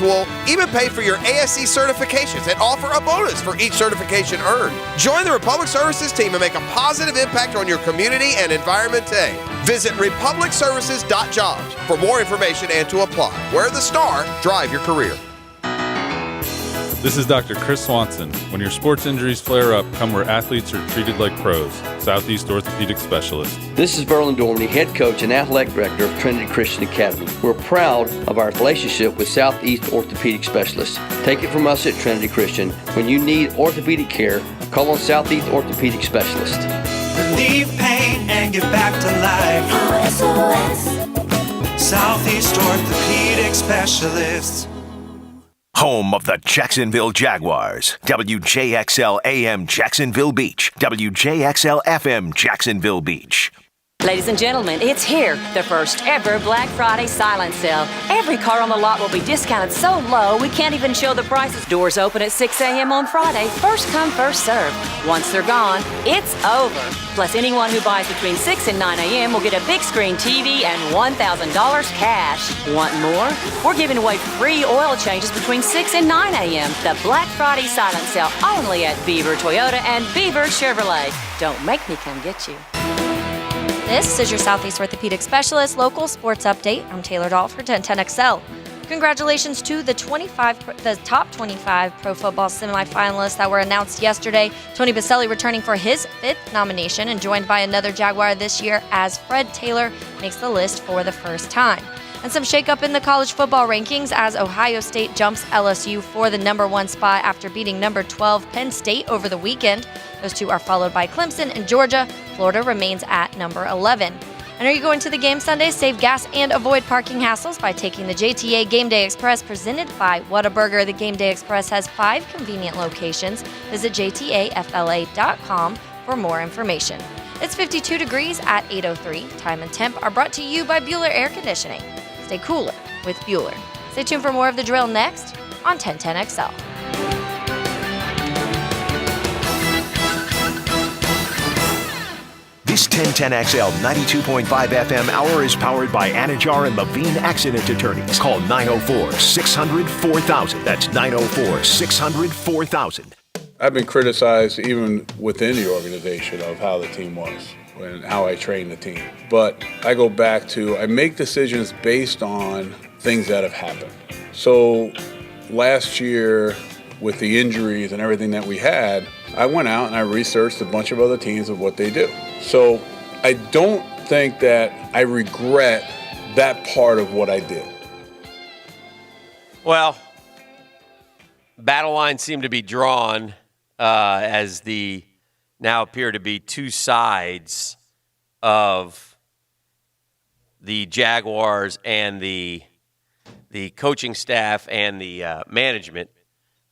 will even pay for your ASC certifications and offer a bonus for each certification earned. Join the Republic Services team and make a positive impact on your community and environment today. Visit republicservices.jobs for more information and to apply. Wear the star, drive your career. This is Dr. Chris Swanson. When your sports injuries flare up, come where athletes are treated like pros. Southeast Orthopedic Specialist. This is Berlin Dormany, head coach and athletic director of Trinity Christian Academy. We're proud of our relationship with Southeast Orthopedic Specialists. Take it from us at Trinity Christian. When you need orthopedic care, call on Southeast Orthopedic Specialist. Relieve pain and get back to life. Southeast Orthopedic Specialists. Home of the Jacksonville Jaguars. WJXL AM Jacksonville Beach. WJXL FM Jacksonville Beach. Ladies and gentlemen, it's here, the first ever Black Friday silent sale. Every car on the lot will be discounted so low we can't even show the prices. Doors open at 6 a.m. on Friday. First come, first serve. Once they're gone, it's over. Plus, anyone who buys between 6 and 9 a.m. will get a big screen TV and $1,000 cash. Want more? We're giving away free oil changes between 6 and 9 a.m. The Black Friday silent sale only at Beaver Toyota and Beaver Chevrolet. Don't make me come get you. This is your Southeast Orthopedic Specialist local sports update. I'm Taylor Dahl for 1010XL. Congratulations to the top 25 pro football semifinalists that were announced yesterday. Tony Baselli returning for his 5th nomination and joined by another Jaguar this year as Fred Taylor makes the list for the first time. And some shakeup in the college football rankings as Ohio State jumps LSU for the number 1 spot after beating number 12 Penn State over the weekend. Those two are followed by Clemson and Georgia. Florida remains at number 11. And are you going to the game Sunday? Save gas and avoid parking hassles by taking the JTA Game Day Express presented by Whataburger. The Game Day Express has 5 convenient locations. Visit jtafla.com for more information. It's 52 degrees at 8:03. Time and temp are brought to you by Bueller Air Conditioning. Stay cooler with Bueller. Stay tuned for more of The Drill next on 1010XL. This 1010XL 92.5 FM hour is powered by Anajar and Levine Accident Attorneys. Call 904-600-4000. That's 904-600-4000. I've been criticized even within the organization of how the team was and how I train the team. But I go back to, I make decisions based on things that have happened. So last year, with the injuries and everything that we had, I went out and I researched a bunch of other teams of what they do. So I don't think that I regret that part of what I did. Well, battle lines seem to be drawn as the now appear to be two sides of the Jaguars and the coaching staff and the management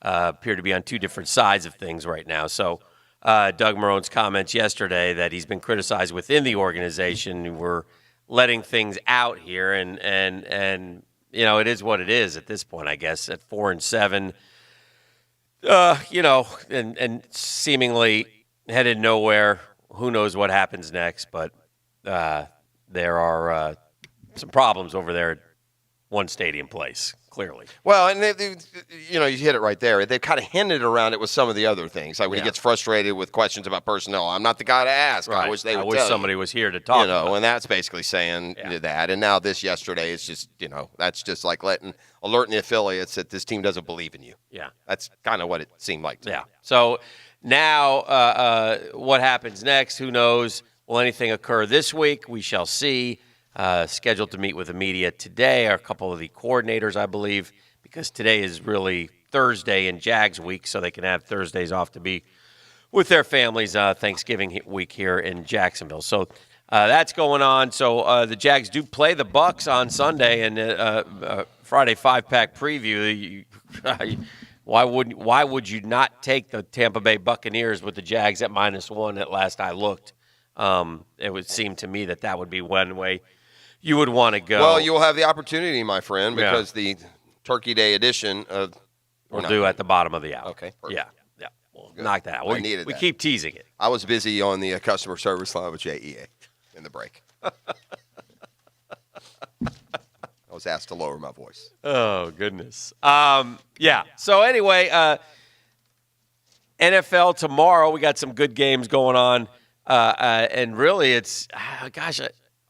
appear to be on two different sides of things right now. So Doug Marone's comments yesterday that he's been criticized within the organization. We're letting things out here, and you know, it is what it is at this point, I guess, at 4-7. You know, and seemingly headed nowhere. Who knows what happens next? But there are some problems over there at One Stadium Place, clearly. Well, and you know, you hit it right there. They've kind of hinted around it with some of the other things, like when he gets frustrated with questions about personnel. I'm not the guy to ask. Right. I wish they would. I wish somebody was here to talk. You know, about and that's basically saying that. And now this yesterday is just, you know, that's just like alerting the affiliates that this team doesn't believe in you. Yeah, that's kind of what it seemed like to me. So now, what happens next? Who knows? Will anything occur this week? We shall see. Scheduled to meet with the media today are a couple of the coordinators, I believe, because today is really Thursday in Jags week, so they can have Thursdays off to be with their families Thanksgiving week here in Jacksonville. So that's going on. So the Jags do play the Bucs on Sunday, and Friday 5-pack preview. Why would you not take the Tampa Bay Buccaneers with the Jags at -1 at last I looked? It would seem to me that would be one way you would want to go. Well, you will have the opportunity, my friend, because the Turkey Day edition of we'll do at the bottom of the hour. Okay, perfect. Yeah. We'll knock that out. We keep teasing it. I was busy on the customer service line with JEA in the break. I was asked to lower my voice. Oh, goodness. Yeah. So anyway, NFL tomorrow. We got some good games going on. And really it's, I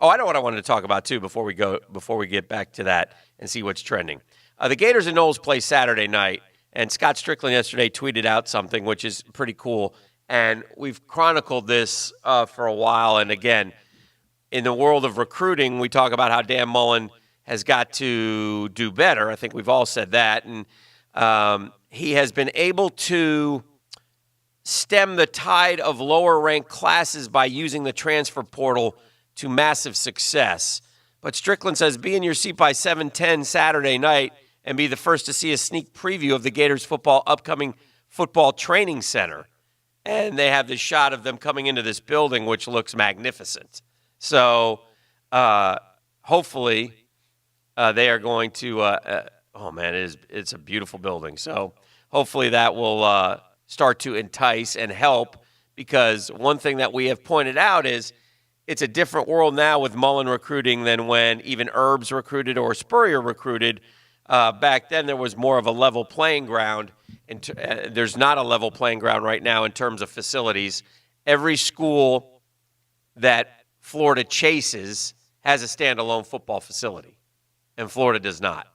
know what I wanted to talk about too before we get back to that and see what's trending. The Gators and Knowles play Saturday night, and Scott Strickland yesterday tweeted out something which is pretty cool. And we've chronicled this for a while. And again, in the world of recruiting, we talk about how Dan Mullen has got to do better. I think we've all said that. And he has been able to stem the tide of lower-ranked classes by using the transfer portal to massive success. But Strickland says, be in your seat by 7:10 Saturday night and be the first to see a sneak preview of the Gators upcoming football training center. And they have this shot of them coming into this building, which looks magnificent. So hopefully they are going to it's a beautiful building. So hopefully that will start to entice and help, because one thing that we have pointed out is it's a different world now with Mullen recruiting than when even Herbs recruited or Spurrier recruited. Back then there was more of a level playing ground. There's not a level playing ground right now in terms of facilities. Every school that Florida chases has a standalone football facility, and Florida does not.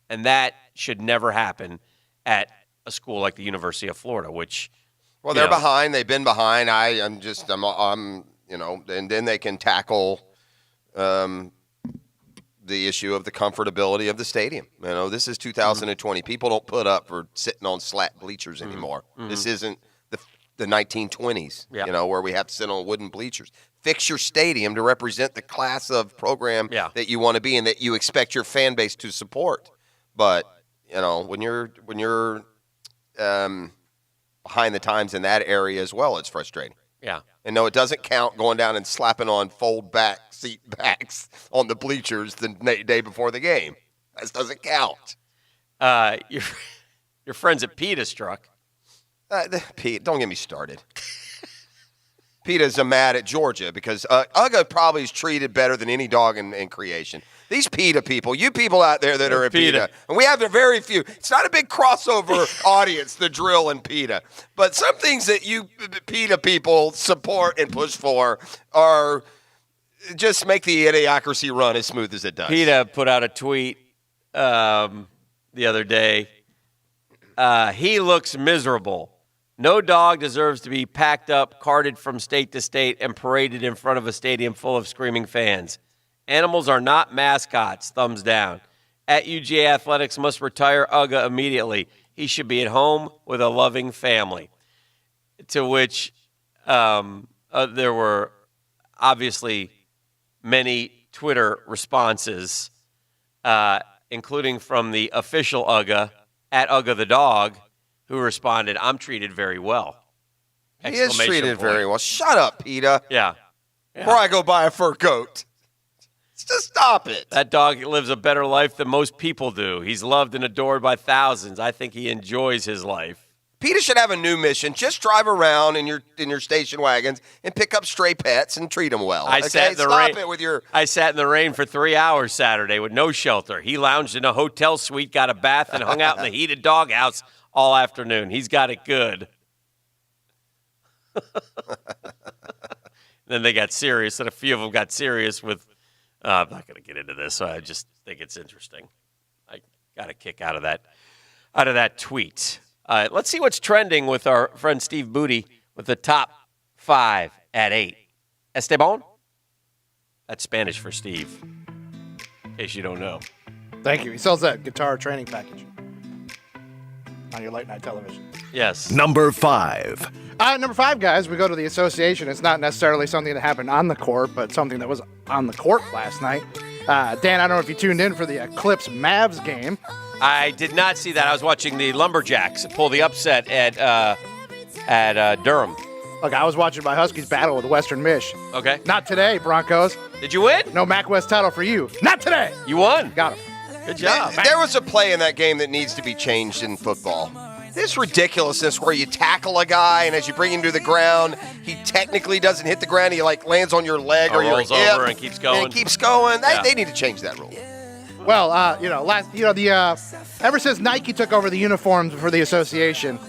And that should never happen at a school like the University of Florida, which, they're behind. They've been behind. And then they can tackle the issue of the comfortability of the stadium. This is 2020. People don't put up for sitting on slat bleachers anymore. This isn't the 1920s, where we have to sit on wooden bleachers. Fix your stadium to represent the class of program that you want to be and that you expect your fan base to support. But when you're behind the times in that area as well, it's frustrating. Yeah. And no, it doesn't count going down and slapping on fold back seat backs on the bleachers the day before the game. That doesn't count. Your friends at PETA struck. Pete, don't get me started. PETA's mad at Georgia because Uga probably is treated better than any dog in creation. These PETA people, you people out there that are at PETA, and we have very few. It's not a big crossover audience, the drill and PETA. But some things that you PETA people support and push for are just make the idiocracy run as smooth as it does. PETA put out a tweet the other day. He looks miserable. No dog deserves to be packed up, carted from state to state, and paraded in front of a stadium full of screaming fans. Animals are not mascots. Thumbs down. At UGA Athletics must retire Uga immediately. He should be at home with a loving family. To which there were obviously many Twitter responses, including from the official Uga, at Uga the dog, who responded, "I'm treated very well." He is treated very well. Shut up, PETA. Yeah. Before I go buy a fur coat. Just stop it. That dog lives a better life than most people do. He's loved and adored by thousands. I think he enjoys his life. PETA should have a new mission. Just drive around in your station wagons and pick up stray pets and treat them well. I sat in the rain for 3 hours Saturday with no shelter. He lounged in a hotel suite, got a bath, and hung out in the heated doghouse all afternoon. He's got it good. Then they got serious, and a few of them got serious with, I'm not going to get into this, so I just think it's interesting. I got a kick out of that tweet. Let's see what's trending with our friend Steve Booty with the top 5 at 8. Esteban? That's Spanish for Steve, in case you don't know. Thank you. He sells that guitar training package on your late night television. Yes. Number 5. Number 5, guys, we go to the association. It's not necessarily something that happened on the court, but something that was on the court last night. Dan, I don't know if you tuned in for the Eclipse Mavs game. I did not see that. I was watching the Lumberjacks pull the upset at Durham. Look, I was watching my Huskies battle with Western Mich. Okay. Not today, Broncos. Did you win? No MAC West title for you. Not today. You won. Got him. Good job. There was a play in that game that needs to be changed in football. This ridiculousness where you tackle a guy and as you bring him to the ground, he technically doesn't hit the ground. He lands on your leg or your hip. Rolls over and keeps going. They need to change that rule. Well, ever since Nike took over the uniforms for the association,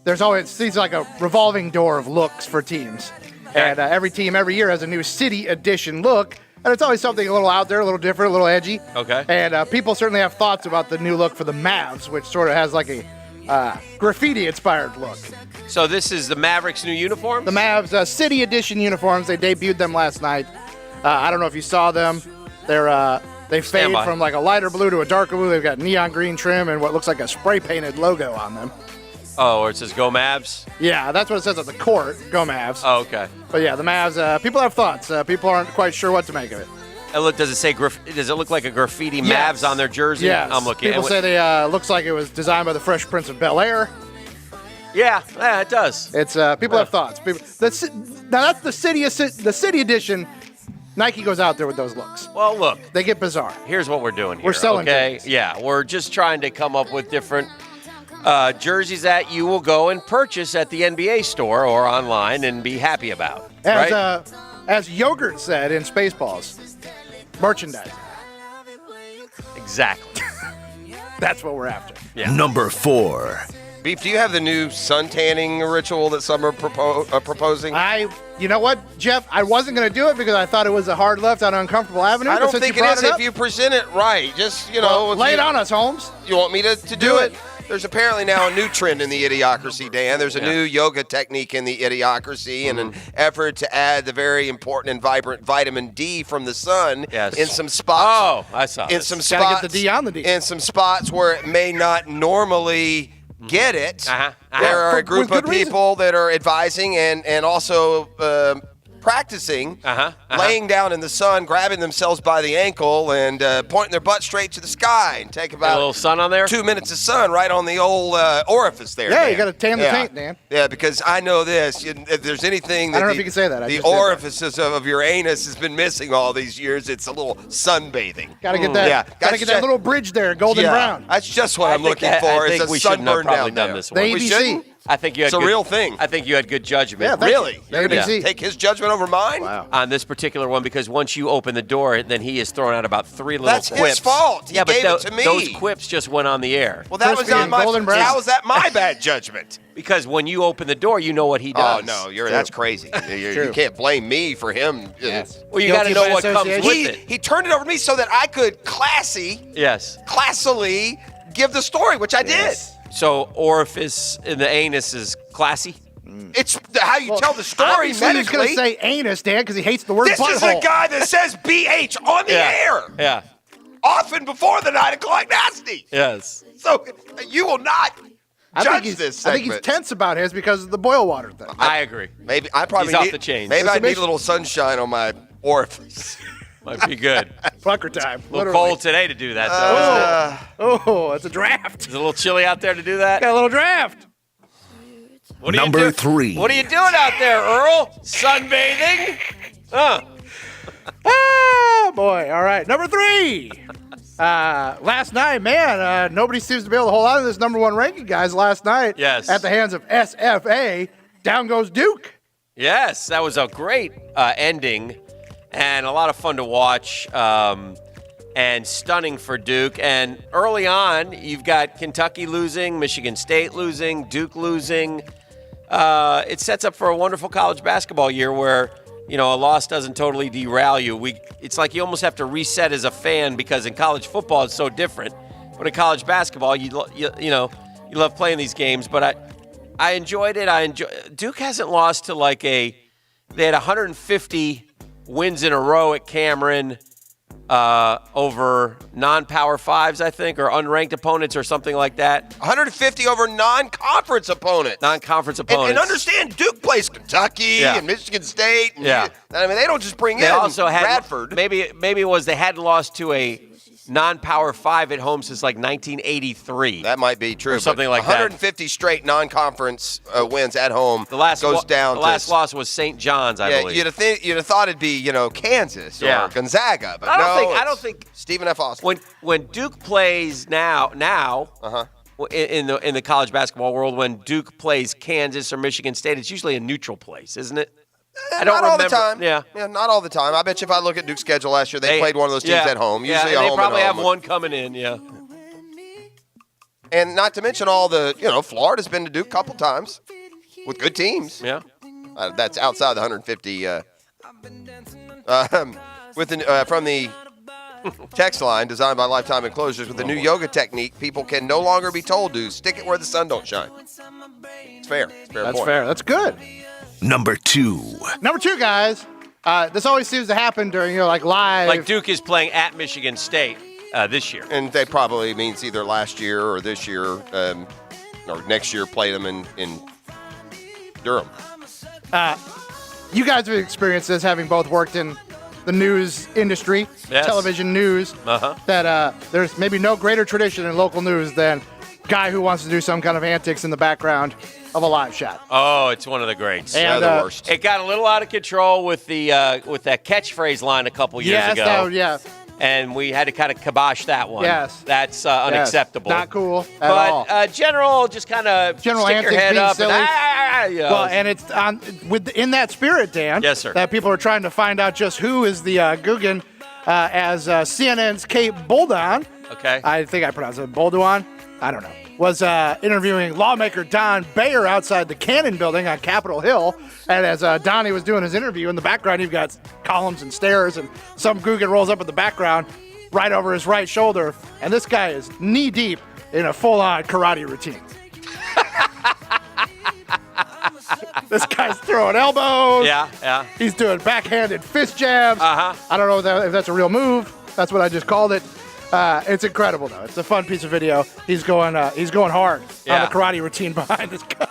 there's always seems like a revolving door of looks for teams. And every team every year has a new city edition look. And it's always something a little out there, a little different, a little edgy. Okay. And people certainly have thoughts about the new look for the Mavs, which sort of has like a graffiti-inspired look. So this is the Mavericks' new uniforms? The Mavs City Edition uniforms. They debuted them last night. I don't know if you saw them. They fade from like a lighter blue to a darker blue. They've got neon green trim and what looks like a spray-painted logo on them. Oh, or it says Go Mavs? Yeah, that's what it says at the court, Go Mavs. Oh, okay. But yeah, the Mavs, people have thoughts. People aren't quite sure what to make of it. And look, does it look like a graffiti Yes. Mavs on their jersey? Yes. I'm looking. People say they looks like it was designed by the Fresh Prince of Bel-Air. Yeah, it does. It's people have thoughts. Now that's the city edition. Nike goes out there with those looks. Well, look. They get bizarre. Here's what we're doing here. We're selling okay? jerseys. Yeah, we're just trying to come up with different jerseys that you will go and purchase at the NBA store or online and be happy about. As Yogurt said in Spaceballs, merchandise. Exactly. That's what we're after. Yeah. Number 4. Beef, do you have the new sun tanning ritual that some are proposing? You know what, Jeff? I wasn't going to do it because I thought it was a hard left on Uncomfortable Avenue. I don't since think you it brought is it up, if you present it right. Just, lay it on us, Holmes. You want me to do it? There's apparently now a new trend in the Idiocracy, Dan. There's a new yoga technique in the Idiocracy and an effort to add the very important and vibrant vitamin D from the sun in some spots. Oh, I saw in this. some Gotta spots. get the D on the D. In some spots where it may not normally get it. There are a group of people that are advising and also practicing laying down in the sun, grabbing themselves by the ankle and pointing their butt straight to the sky and take about a little sun on there? 2 minutes of sun right on the old orifice there. Yeah, Dan. you got to tan the taint, Dan. Yeah, because I know this. If there's anything that I don't know if you can say that. the orifices of your anus has been missing all these years, it's a little sunbathing. Got to get that. Got to get that little bridge there, golden brown. That's just what I'm looking for. I is think a we shouldn't have sunburn probably down done there. this The one. We ABC. shouldn't? I think you had It's a real thing. I think you had good judgment. Yeah, Really? You're You're going to take his judgment over mine? Wow. On this particular one, because once you open the door, then he has thrown out about 3 little That's quips. his fault. He yeah, gave but it to me. Those quips just went on the air. Well, that was Crispy not and my. golden brown. How was that my bad judgment? Because when you open the door, you know what he does. Oh no, that's crazy. You can't blame me for him. Yes. Well, you got to Guilty know by what comes with association. it. He turned it over to me so that I could classily give the story, which I did. So orifice in the anus is classy. It's how you tell the story Obviously, he's going medically. to say anus, Dan, because he hates the word This butthole. is the guy that says BH on the air, Yeah. often before the 9 o'clock nasty. Yes. So you will not I judge think he's, this I segment. think he's tense about his because of the boil water thing. I agree. Maybe I probably He's off need, the chains. Maybe I Listen, need a little sunshine on my orifice. Might be good. Fucker time. A little cold today to do that, though, isn't it? Oh, it's a draft. Is it a little chilly out there to do that? Got a little draft. What are you Number doing? 3. What are you doing out there, Earl? Sunbathing? Ah, boy. All right. Number 3. Last night, man, nobody seems to be able to hold on to this number 1 ranking, guys. Last night, Yes. at the hands of SFA, down goes Duke. Yes, that was a great ending and a lot of fun to watch and stunning for Duke. And early on, you've got Kentucky losing, Michigan State losing, Duke losing. It sets up for a wonderful college basketball year where, a loss doesn't totally derail you. It's like you almost have to reset as a fan because in college football it's so different. But in college basketball, you love playing these games. But I enjoyed it. Duke hasn't lost to they had 150 wins in a row at Cameron over non-power fives, I think, or unranked opponents or something like that. 150 over non-conference opponent. Non-conference opponents. And understand, Duke plays Kentucky and Michigan State. And I mean, they don't just bring They in also had Bradford. Maybe it was they hadn't lost to a non-power five at home since 1983. That might be true. Or something like 150 straight non-conference wins at home. The last goes down. The last loss was St. John's, I believe. You'd have thought it'd be Kansas or Gonzaga, but I don't think Stephen F. Austin. When Duke plays now in the college basketball world, when Duke plays Kansas or Michigan State, it's usually a neutral place, isn't it? I don't not all the remember. time. Yeah, not all the time. I bet you if I look at Duke's schedule last year, they played one of those teams at home. Usually and a they home probably and have home. one coming in. Yeah. And not to mention all the, Florida's been to Duke a couple times with good teams. Yeah. That's outside the 150. From the text line designed by Lifetime Enclosures, with the new yoga technique, people can no longer be told to stick it where the sun don't shine. It's fair. It's a fair That's point. fair. That's good. Number 2. Number 2, guys. This always seems to happen during, like live. Like Duke is playing at Michigan State this year. And they probably means either last year or this year or next year played them in Durham. You guys have experienced this, having both worked in the news industry, television news, that there's maybe no greater tradition in local news than guy who wants to do some kind of antics in the background of a live shot. Oh, it's one of the greats. And, the worst. It got a little out of control with the with that catchphase line a couple years ago. And we had to kind of kibosh that one. Yes. That's unacceptable. Not cool at all. But general, just kind of stick antics your head being up. silly. Well, and it's in that spirit, Dan. Yes, sir. That people are trying to find out just who is the Guggen as CNN's Kate Bolduan. Okay. I think I pronounced it Bolduan. I don't know. Was interviewing lawmaker Don Bayer outside the Cannon building on Capitol Hill. And as Donnie was doing his interview, in the background, you've got columns and stairs, and some Guggen rolls up in the background right over his right shoulder. And this guy is knee-deep in a full-on karate routine. This guy's throwing elbows. Yeah. He's doing backhanded fist jabs. Uh-huh. I don't know if that's a real move. That's what I just called it. It's incredible, though. It's a fun piece of video. He's going hard on the karate routine behind this guy.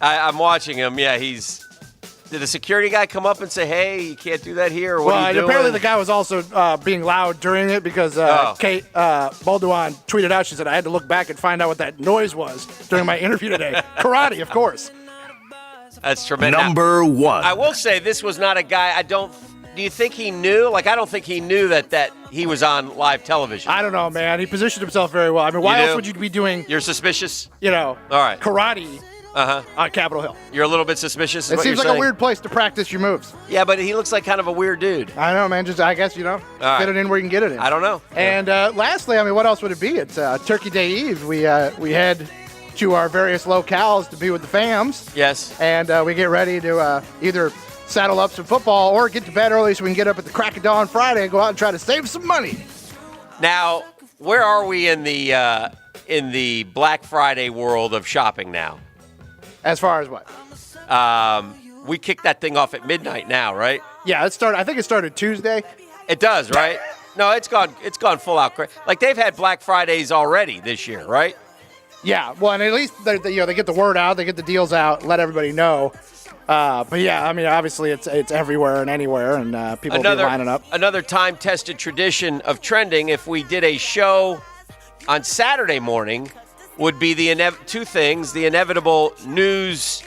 I'm watching him. Yeah, did the security guy come up and say, "Hey, you can't do that here"? What are you doing? Apparently the guy was also being loud during it because Kate Bolduan tweeted out. She said, "I had to look back and find out what that noise was during my interview today." Karate, of course. That's tremendous. Number 1. I will say this was not a guy. Do you think he knew? Like, I don't think he knew that he was on live television. I don't know, man. He positioned himself very well. I mean, why else would you be doing? You're suspicious? All right. Karate. On Capitol Hill. You're a little bit suspicious. It seems like a weird place to practice your moves. Yeah, but he looks like kind of a weird dude. I know, man. Just I guess get it in where you can get it in. I don't know. And lastly, I mean, what else would it be? It's Turkey Day Eve. We head to our various locales to be with the fams. Yes. And we get ready to either saddle up some football or get to bed early so we can get up at the crack of dawn Friday and go out and try to save some money. Now, where are we in the Black Friday world of shopping now? As far as what? We kicked that thing off at midnight now, right? Yeah, I think it started Tuesday. It does, right? No, it's gone full out crazy. Like, they've had Black Fridays already this year, right? Yeah, well, and at least they get the word out, they get the deals out, let everybody know. But yeah, I mean, obviously it's everywhere and anywhere, and people will be lining up. Another time-tested tradition of trending. If we did a show on Saturday morning, would be two things: the inevitable news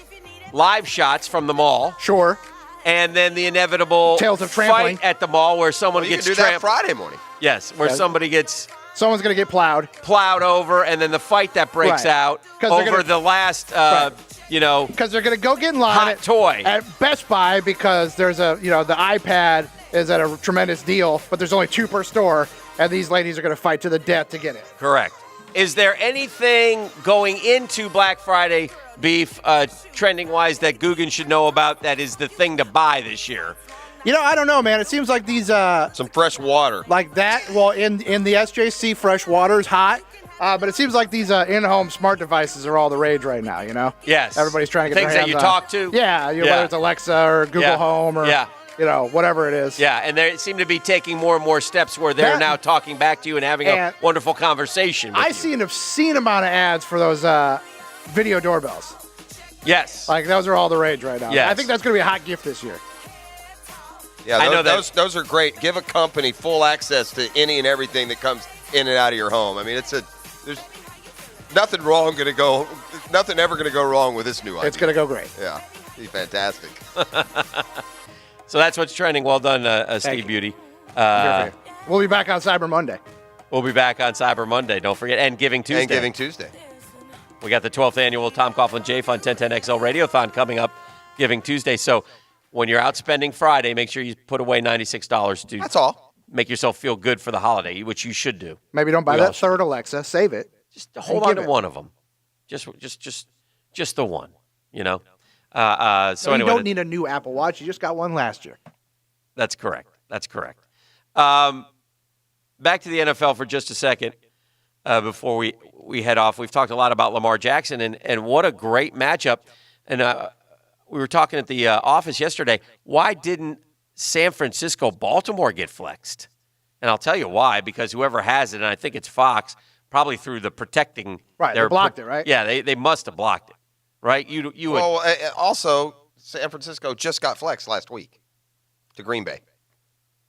live shots from the mall, sure, and then the inevitable tales of trampling fight at the mall where someone gets you can do that Friday morning. Yes, where somebody gets. Someone's going to get plowed over, and then the fight that breaks out over the last, because they're going to go get in line hot toy at Best Buy because there's the iPad is at a tremendous deal, but there's only 2 per store, and these ladies are going to fight to the death to get it. Correct. Is there anything going into Black Friday beef, trending-wise, that Guggen should know about that is the thing to buy this year? I don't know, man. It seems like these some fresh water like that. Well, in the SJC, fresh water is hot, but it seems like these in-home smart devices are all the rage right now. Yes. Everybody's trying to get things their hands that you on. talk to. Yeah, whether it's Alexa or Google Home or whatever it is. Yeah, and they seem to be taking more and more steps where they're now talking back to you and having a wonderful conversation with you. I've seen an obscene amount of ads for those video doorbells. Yes. Like, those are all the rage right now. Yes. I think that's going to be a hot gift this year. Yeah, those are great. Give a company full access to any and everything that comes in and out of your home. I mean, there's nothing ever going to go wrong with this new idea. It's going to go great. Yeah, be fantastic. So that's what's trending. Well done, Steve Beauty. We'll be back on Cyber Monday. We'll be back on Cyber Monday. Don't forget, and Giving Tuesday. We got the 12th annual Tom Coughlin J Fund 1010XL Radiothon coming up Giving Tuesday. So when you're out spending Friday, make sure you put away $96 to That's all. make yourself feel good for the holiday, which you should do. Maybe don't buy that third Alexa. Save it. Just hold on to one of them. Just the one, you know? So you anyway. don't need a new Apple Watch. You just got one last year. That's correct. Back to the NFL for just a second before we head off. We've talked a lot about Lamar Jackson, and what a great matchup. And we were talking at the office yesterday. Why didn't San Francisco-Baltimore get flexed? And I'll tell you why, because whoever has it, and I think it's Fox, probably through the protecting. Right, they blocked it, right? Yeah, they must have blocked it, right? You would. Well, also, San Francisco just got flexed last week to Green Bay.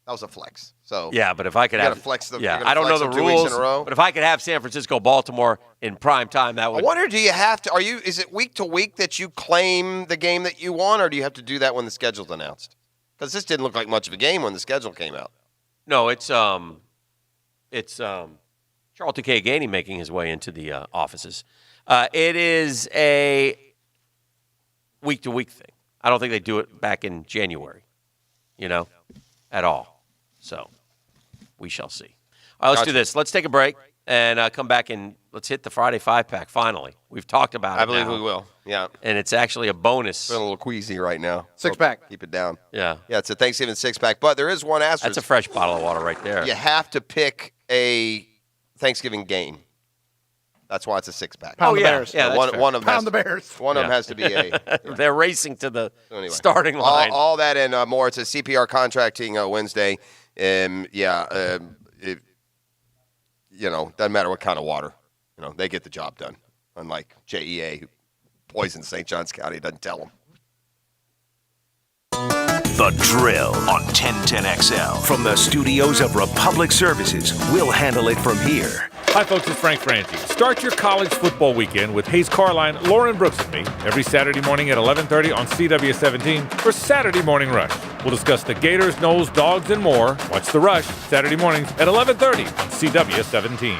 That was a flex. So yeah, but if I could have flex them, I don't know the rules, but if I could have San Francisco, Baltimore in prime time, that would. I wonder, do you have to? Is it week to week that you claim the game that you want, or do you have to do that when the schedule's announced? Because this didn't look like much of a game when the schedule came out. No, it's Charlton K. Gainey making his way into the offices. It is a week to week thing. I don't think they do it back in January, at all. So we shall see. All right, let's do this. Let's take a break and come back and let's hit the Friday 5-pack finally. We've talked about it. I believe we will. Yeah. And it's actually a bonus. Feeling a little queasy right now. 6-pack. Keep it down. Yeah. Yeah, it's a Thanksgiving 6-pack, but there is one asterisk. That's a fresh bottle of water right there. You have to pick a Thanksgiving game. That's why it's a 6-pack. Pound the Bears. Yeah, one of them. Pound the Bears. One of them has to be a. They're racing to the starting line. All that and more. It's a CPR contracting Wednesday. It doesn't matter what kind of water. They get the job done. Unlike JEA, who poisoned St. Johns County, doesn't tell them. The Drill on 1010XL. From the studios of Republic Services, we'll handle it from here. Hi, folks. It's Frank Franchi. Start your college football weekend with Hayes Carline, Lauren Brooks, and me every Saturday morning at 11:30 on CW17 for Saturday Morning Rush. We'll discuss the Gators, Noles, Dogs, and more. Watch The Rush Saturday mornings at 11:30 on CW17.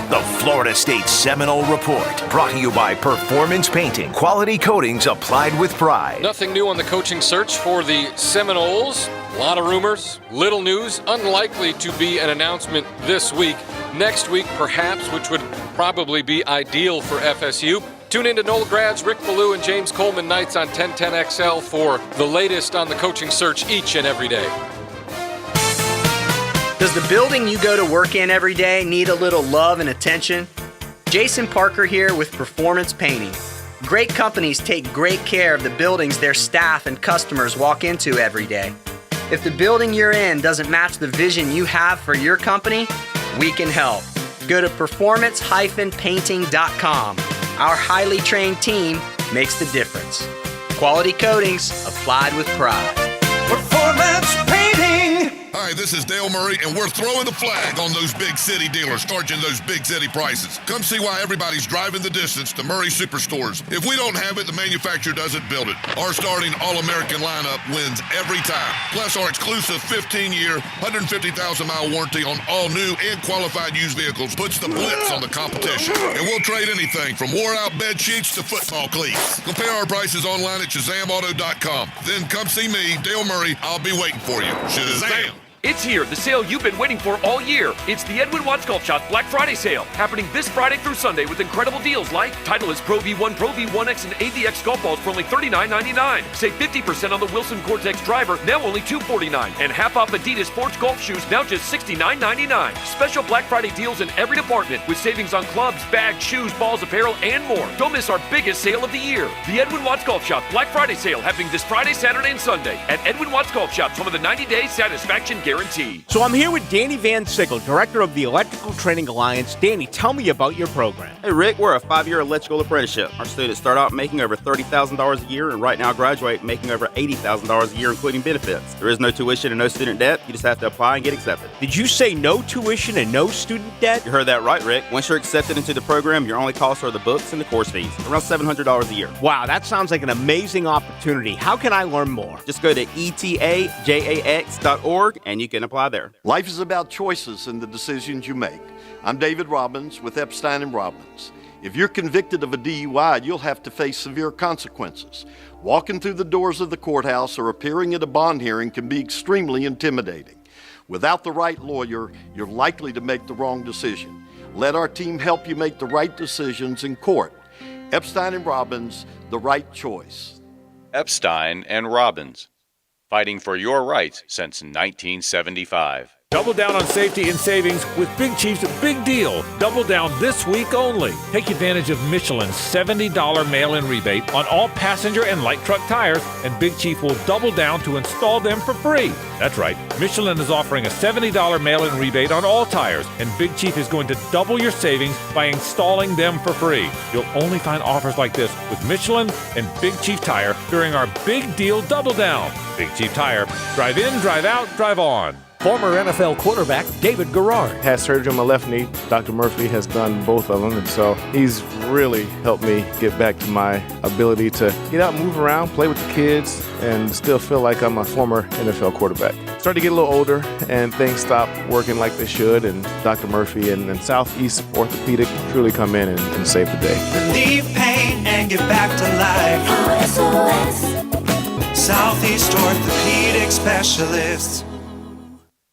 The Florida State Seminole Report, brought to you by Performance Painting. Quality coatings applied with pride. Nothing new on the coaching search for the Seminoles. A lot of rumors, little news, unlikely to be an announcement this week. Next week, perhaps, which would probably be ideal for FSU. Tune in to Noel Grads, Rick Ballou, and James Coleman nights on 1010XL for the latest on the coaching search each and every day. Does the building you go to work in every day need a little love and attention? Jason Parker here with Performance Painting. Great companies take great care of the buildings their staff and customers walk into every day. If the building you're in doesn't match the vision you have for your company, we can help. Go to performance-painting.com. Our highly trained team makes the difference. Quality coatings applied with pride. Performance Painting. Hi, this is Dale Murray, and we're throwing the flag on those big city dealers charging those big city prices. Come see why everybody's driving the distance to Murray Superstores. If we don't have it, the manufacturer doesn't build it. Our starting All-American lineup wins every time. Plus, our exclusive 15-year, 150,000-mile warranty on all new and qualified used vehicles puts the blitz on the competition. And we'll trade anything from wore-out bed sheets to football cleats. Compare our prices online at ShazamAuto.com. Then come see me, Dale Murray. I'll be waiting for you. Shazam! It's here, the sale you've been waiting for all year. It's the Edwin Watts Golf Shop Black Friday sale, happening this Friday through Sunday with incredible deals like Titleist Pro V1, Pro V1X, and AVX golf balls for only $39.99. Save 50% on the Wilson Cortex driver, now only $249. And half off Adidas sports golf shoes, now just $69.99. Special Black Friday deals in every department with savings on clubs, bags, shoes, balls, apparel, and more. Don't miss our biggest sale of the year. The Edwin Watts Golf Shop Black Friday sale happening this Friday, Saturday, and Sunday at Edwin Watts Golf Shop, home of the 90-day satisfaction guarantee. So I'm here with Danny Van Sickle, Director of the Electrical Training Alliance. Danny, tell me about your program. Hey Rick, we're a 5-year electrical apprenticeship. Our students start out making over $30,000 a year and right now graduate making over $80,000 a year including benefits. There is no tuition and no student debt. You just have to apply and get accepted. Did you say no tuition and no student debt? You heard that right, Rick. Once you're accepted into the program, your only costs are the books and the course fees. Around $700 a year. Wow, that sounds like an amazing opportunity. How can I learn more? Just go to etajax.org and you can apply there. Life is about choices and the decisions you make. I'm David Robbins with Epstein & Robbins. If you're convicted of a DUI, you'll have to face severe consequences. Walking through the doors of the courthouse or appearing at a bond hearing can be extremely intimidating. Without the right lawyer, you're likely to make the wrong decision. Let our team help you make the right decisions in court. Epstein and Robbins, the right choice. Epstein and Robbins, fighting for your rights since 1975. Double down on safety and savings with Big Chief's Big Deal. Double down this week only. Take advantage of Michelin's $70 mail-in rebate on all passenger and light truck tires, and Big Chief will double down to install them for free. That's right. Michelin is offering a $70 mail-in rebate on all tires, and Big Chief is going to double your savings by installing them for free. You'll only find offers like this with Michelin and Big Chief Tire during our Big Deal Double Down. Big Chief Tire. Drive in, drive out, drive on. Former NFL quarterback David Garrard had surgery on my left knee. Dr. Murphy has done both of them, and so he's really helped me get back to my ability to get out and move around, play with the kids, and still feel like I'm a former NFL quarterback. Started to get a little older, and things stopped working like they should, and Dr. Murphy and Southeast Orthopedic truly come in and save the day. Relieve pain and get back to life. Southeast Orthopedic Specialists.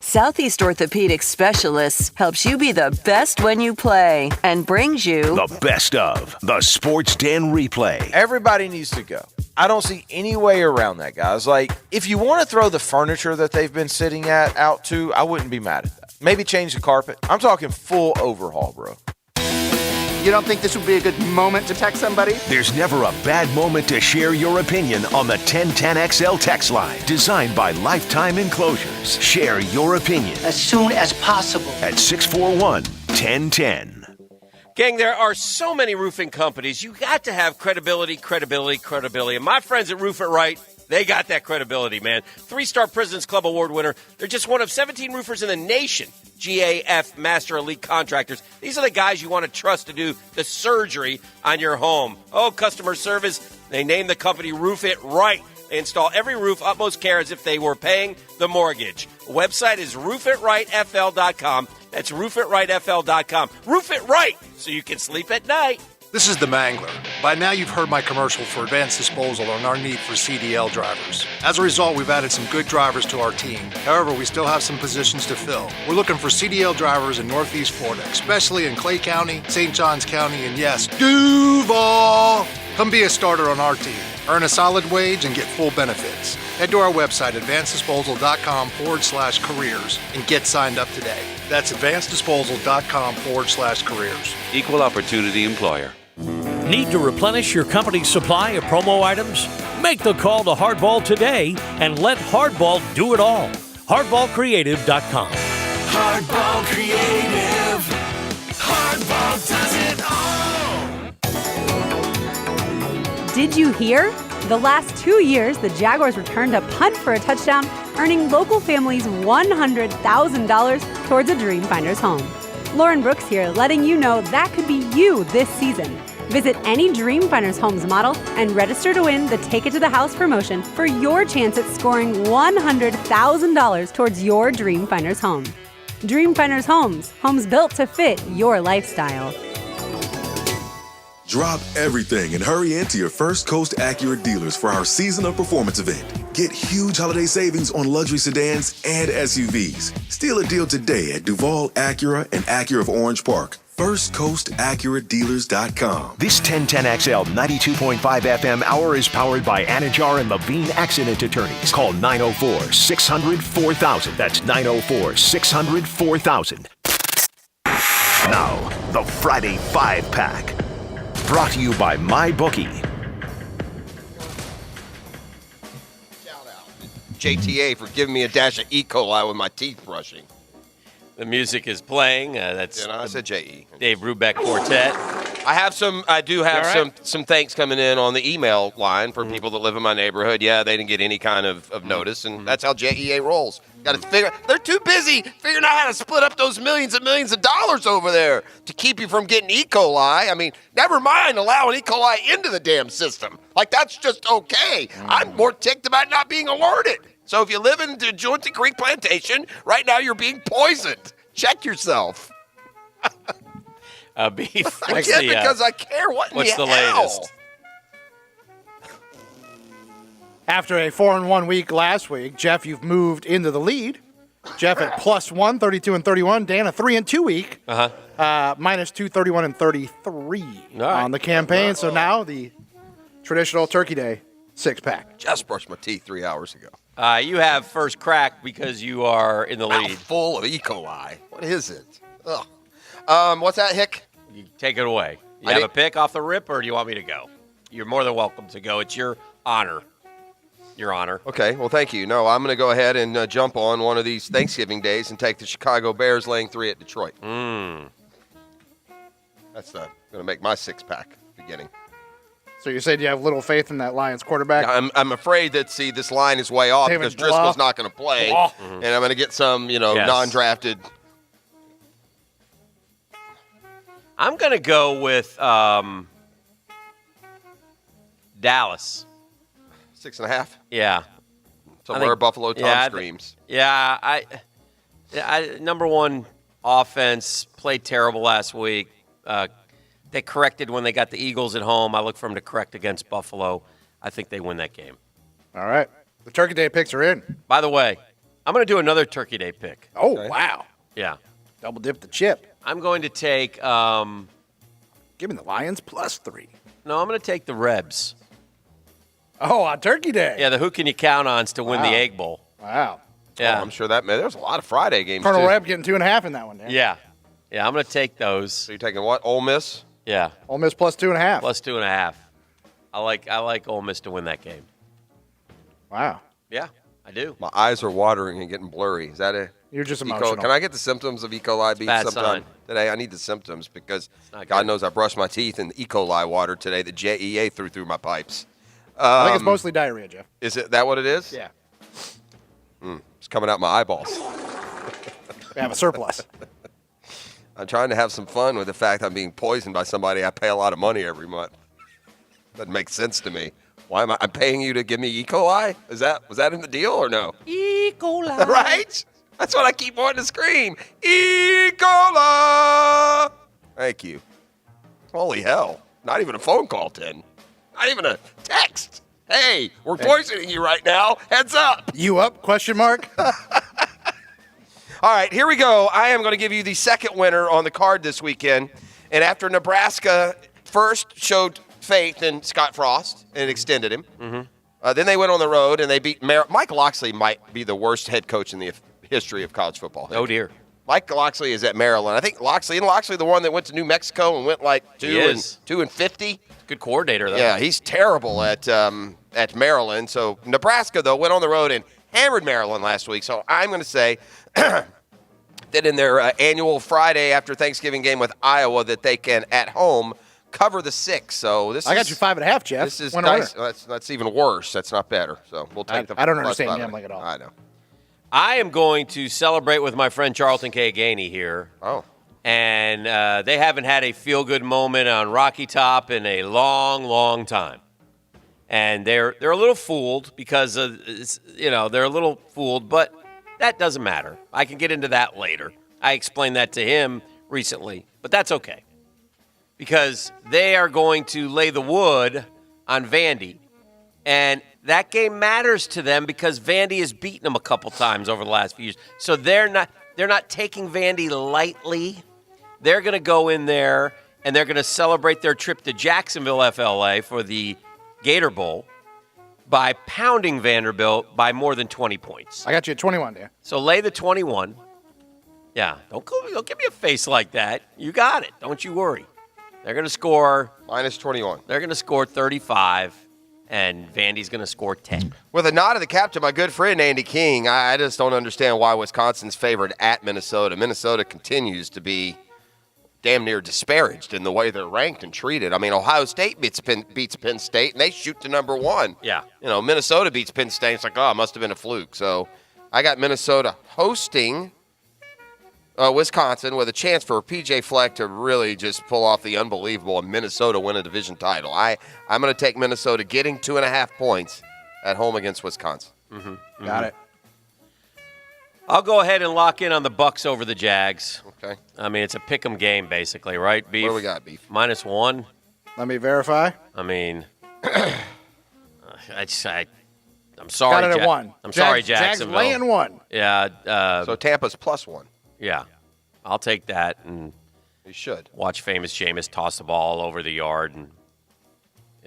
Southeast Orthopedic Specialists helps you be the best when you play and brings you the best of the Sports Den replay. Everybody needs to go. I don't see any way around that, guys. Like, if you want to throw the furniture that they've been sitting at out too, I wouldn't be mad at that. Maybe change the carpet. I'm talking full overhaul, bro. You don't think this would be a good moment to text somebody? There's never a bad moment to share your opinion on the 1010XL text line, designed by Lifetime Enclosures. Share your opinion as soon as possible at 641-1010. Gang, there are so many roofing companies. You got to have credibility. And my friends at Roof It Right, they got that credibility, man. 3-star President's Club Award winner. They're just one of 17 roofers in the nation. GAF Master Elite Contractors. These are the guys you want to trust to do the surgery on your home. Oh, customer service. They named the company Roof It Right. They install every roof, utmost care, as if they were paying the mortgage. Website is roofitRightFL.com. That's roofitRightFL.com. Roof It Right, so you can sleep at night. This is the Mangler. By now you've heard my commercial for Advanced Disposal on our need for CDL drivers. As a result, we've added some good drivers to our team. However, we still have some positions to fill. We're looking for CDL drivers in Northeast Florida, especially in Clay County, St. Johns County, and yes, Duval. Come be a starter on our team. Earn a solid wage and get full benefits. Head to our website, advanceddisposal.com/careers, and get signed up today. That's advanceddisposal.com/careers. Equal opportunity employer. Need to replenish your company's supply of promo items? Make the call to Hardball today and let Hardball do it all. HardballCreative.com. Hardball Creative. Hardball does it all. Did you hear? The last 2 years, the Jaguars returned a punt for a touchdown, earning local families $100,000 towards a Dreamfinders home. Lauren Brooks here, letting you know that could be you this season. Visit any Dreamfinders Homes model and register to win the Take It to the House promotion for your chance at scoring $100,000 towards your Dreamfinders home. Dreamfinders Homes, homes built to fit your lifestyle. Drop everything and hurry into your First Coast Acura dealers for our Season of Performance event. Get huge holiday savings on luxury sedans and SUVs. Steal a deal today at Duval Acura and Acura of Orange Park. FirstCoastAcuraDealers.com. This 1010XL 92.5 FM hour is powered by Anajar and Levine Accident Attorneys. Call 904-600-4000. That's 904-600-4000. Now, the Friday 5-Pack. Brought to you by MyBookie. JTA for giving me a dash of E. coli with my teeth brushing. The music is playing. That's I said J.E. Dave Brubeck Quartet. I do have right? some thanks coming in on the email line for people that live in my neighborhood. Yeah, they didn't get any kind of notice, and that's how JEA rolls. Got to figure. They're too busy figuring out how to split up those millions and millions of dollars over there to keep you from getting E. coli. I mean, never mind allowing E. coli into the damn system. Like, that's just okay. I'm more ticked about not being alerted. So if you live in the Jointy Creek Plantation, right now you're being poisoned. Check yourself. Beef. I can't because I care. What's the latest? After a 4-1 week last week, Jeff, you've moved into the lead. Jeff at +1, 32 and 31. Dan, a 3-2 week. -2, 31 and 33 on the campaign. So now the traditional Turkey Day 6-pack. Just brushed my teeth 3 hours ago. You have first crack because you are in the lead. Full of E. coli. What is it? Ugh. What's that, Hick? You take it away. You have a pick off the rip, or do you want me to go? You're more than welcome to go. It's your honor. Your honor. Okay, well, thank you. No, I'm going to go ahead and jump on one of these Thanksgiving days and take the Chicago Bears laying 3 at Detroit. That's going to make my 6-pack beginning. So you said you have little faith in that Lions quarterback? Yeah, I'm afraid that, this line is way off because Driscoll's not going to play, and I'm going to get some, non-drafted. I'm going to go with Dallas. 6.5? Yeah. Somewhere Buffalo Tom screams. Yeah, I number one offense played terrible last week. They corrected when they got the Eagles at home. I look for them to correct against Buffalo. I think they win that game. All right. The Turkey Day picks are in. By the way, I'm going to do another Turkey Day pick. Oh, wow. Yeah. Double dip the chip. I'm going to take give me the Lions +3. No, I'm going to take the Rebs. Oh, on Turkey Day. Yeah, the who can you count ons to win the Egg Bowl. Wow. Yeah. Oh, I'm sure that, man. There's a lot of Friday games, Colonel too. Reb getting 2.5 in that one, Dan. Yeah. Yeah, I'm going to take those. So you're taking what? Ole Miss? Yeah. Ole Miss +2.5. +2.5. I like Ole Miss to win that game. Wow. Yeah, I do. My eyes are watering and getting blurry. Is that it? You're just E. emotional. coli? Can I get the symptoms of E. coli beef bad sometime sign. today? I need the symptoms because not God good. knows I brushed my teeth in E. coli water today that JEA threw through my pipes. I think it's mostly diarrhea, Jeff. Is it that what it is? Yeah. It's coming out my eyeballs. We have a surplus. I'm trying to have some fun with the fact I'm being poisoned by somebody I pay a lot of money every month. Doesn't make sense to me. Why am I'm paying you to give me E. coli? Was that in the deal or no? E. coli. Right? That's what I keep wanting to scream. E. coli. Thank you. Holy hell. Not even a phone call, Tin. Not even a text. Hey, we're poisoning you right now. Heads up. You up? Question mark. All right, here we go. I am going to give you the second winner on the card this weekend. And after Nebraska first showed faith in Scott Frost and extended him, then they went on the road and they beat Mike Locksley might be the worst head coach in the history of college football. Oh, dear. Mike Locksley is at Maryland. I think Locksley the one that went to New Mexico and went like 2 and 50. Good coordinator, though. Yeah, he's terrible at Maryland. So Nebraska, though, went on the road and hammered Maryland last week. So I'm going to say that in their annual Friday after Thanksgiving game with Iowa that they can, at home, cover the 6. So I got you 5.5, Jeff. This is Win nice. winner. That's even worse. That's not better. So we'll take the I don't plus understand 5.5. gambling at all. I know. I am going to celebrate with my friend Charlton K. Gainey here. Oh. And they haven't had a feel-good moment on Rocky Top in a long, long time. And they're a little fooled because they're a little fooled, but that doesn't matter. I can get into that later. I explained that to him recently, but that's okay. Because they are going to lay the wood on Vandy. And that game matters to them because Vandy has beaten them a couple times over the last few years. So they're not taking Vandy lightly. They're going to go in there and they're going to celebrate their trip to Jacksonville, FLA for the Gator Bowl by pounding Vanderbilt by more than 20 points. I got you at 21, Dan. So lay the 21. Yeah, don't give me a face like that. You got it. Don't you worry. They're going to score. Minus 21. They're going to score 35, and Vandy's going to score 10. With a nod of the cap to my good friend Andy King, I just don't understand why Wisconsin's favored at Minnesota. Minnesota continues to be damn near disparaged in the way they're ranked and treated. I mean, Ohio State beats Penn State, and they shoot to number 1. Yeah. Minnesota beats Penn State. It's like, it must have been a fluke. So I got Minnesota hosting Wisconsin with a chance for PJ Fleck to really just pull off the unbelievable and Minnesota win a division title. I'm going to take Minnesota getting 2.5 points at home against Wisconsin. Got it. I'll go ahead and lock in on the Bucks over the Jags. Okay. I mean, it's a pick 'em game, basically, right, Beef? What do we got, Beef? -1. Let me verify. I mean, I'm sorry, Got it at 1. I'm sorry, Jags Jacksonville. laying 1. Yeah. So Tampa's +1. Yeah. I'll take that and you should watch famous Jameis toss the ball over the yard, and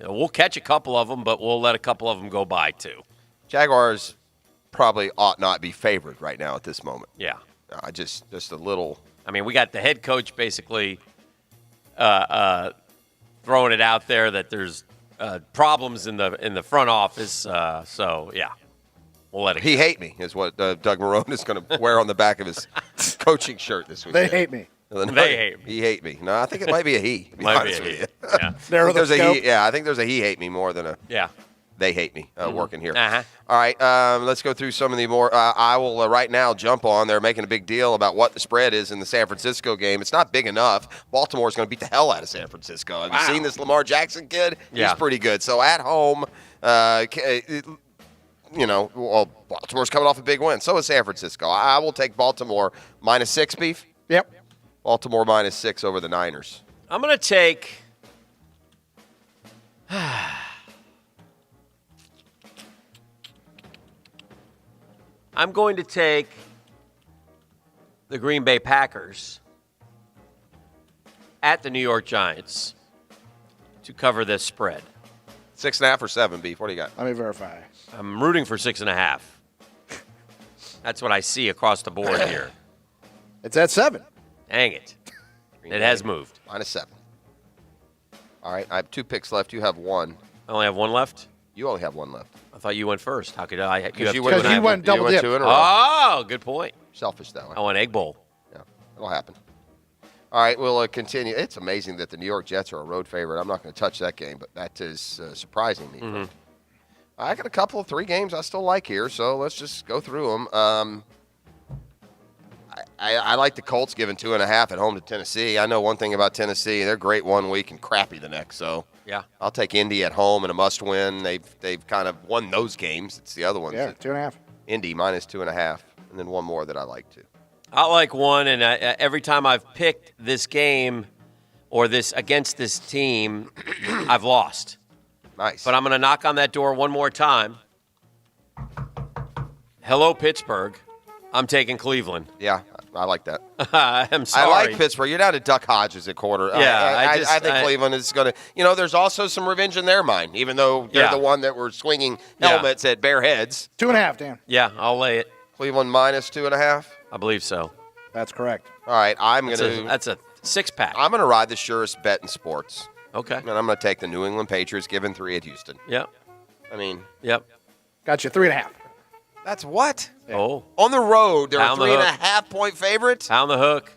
we'll catch a couple of them, but we'll let a couple of them go by too. Jaguars probably ought not be favored right now at this moment. Yeah. Just a little. I mean, we got the head coach basically throwing it out there that there's problems in the front office. So yeah, we'll let it. He hate me is what Doug Marrone is going to wear on the back of his coaching shirt this week. They hate me. They hate me. He hate me. No, I think it might be a he. To be Might honest be a with he. you. Yeah. Narrow the scope. I think there's a he hate me more than a they hate me working here. Uh-huh. All right, let's go through some of the more. I will right now jump on. They're making a big deal about what the spread is in the San Francisco game. It's not big enough. Baltimore's going to beat the hell out of San Francisco. Have you seen this Lamar Jackson kid? Yeah. He's pretty good. So at home, Baltimore's coming off a big win. So is San Francisco. I will take Baltimore -6, Beef. Yep. Baltimore -6 over the Niners. I'm going to take. I'm going to take the Green Bay Packers at the New York Giants to cover this spread. 6.5 or 7, Beef? What do you got? Let me verify. I'm rooting for 6.5. That's what I see across the board here. It's at 7. Dang it. It has moved. -7. All right, I have 2 picks left. You have 1. I only have 1 left? You only have 1 left. I thought you went first. How could I? Because you went double dip. 2 in a row. Oh, good point. Selfish that way. I want egg bowl. Yeah, it'll happen. All right, we'll continue. It's amazing that the New York Jets are a road favorite. I'm not going to touch that game, but that is surprising me. Mm-hmm. I got a couple of 3 games I still like here, so let's just go through them. I like the Colts giving 2.5 at home to Tennessee. I know one thing about Tennessee. They're great one week and crappy the next, so yeah, I'll take Indy at home in a must-win. They've kind of won those games. It's the other ones. Yeah, 2.5. Indy -2.5, and then one more that I like too. I like one, and every time I've picked this game or this against this team, I've lost. Nice. But I'm going to knock on that door one more time. Hello, Pittsburgh. I'm taking Cleveland. Yeah, I like that. I'm sorry. I like Pittsburgh. You're down to Duck Hodges at quarter. Yeah, I think Cleveland is going to. There's also some revenge in their mind, even though they're the one that were swinging helmets at bare heads. 2.5, Dan. Yeah, I'll lay it. Cleveland -2.5. I believe so. That's correct. All right, That's a 6-pack. I'm going to ride the surest bet in sports. Okay. And I'm going to take the New England Patriots giving 3 at Houston. Yep. I mean. Yep. Got you 3.5. That's what? Yeah. Oh. On the road, they're Pound a the 3.5-point favorite. Pound the hook.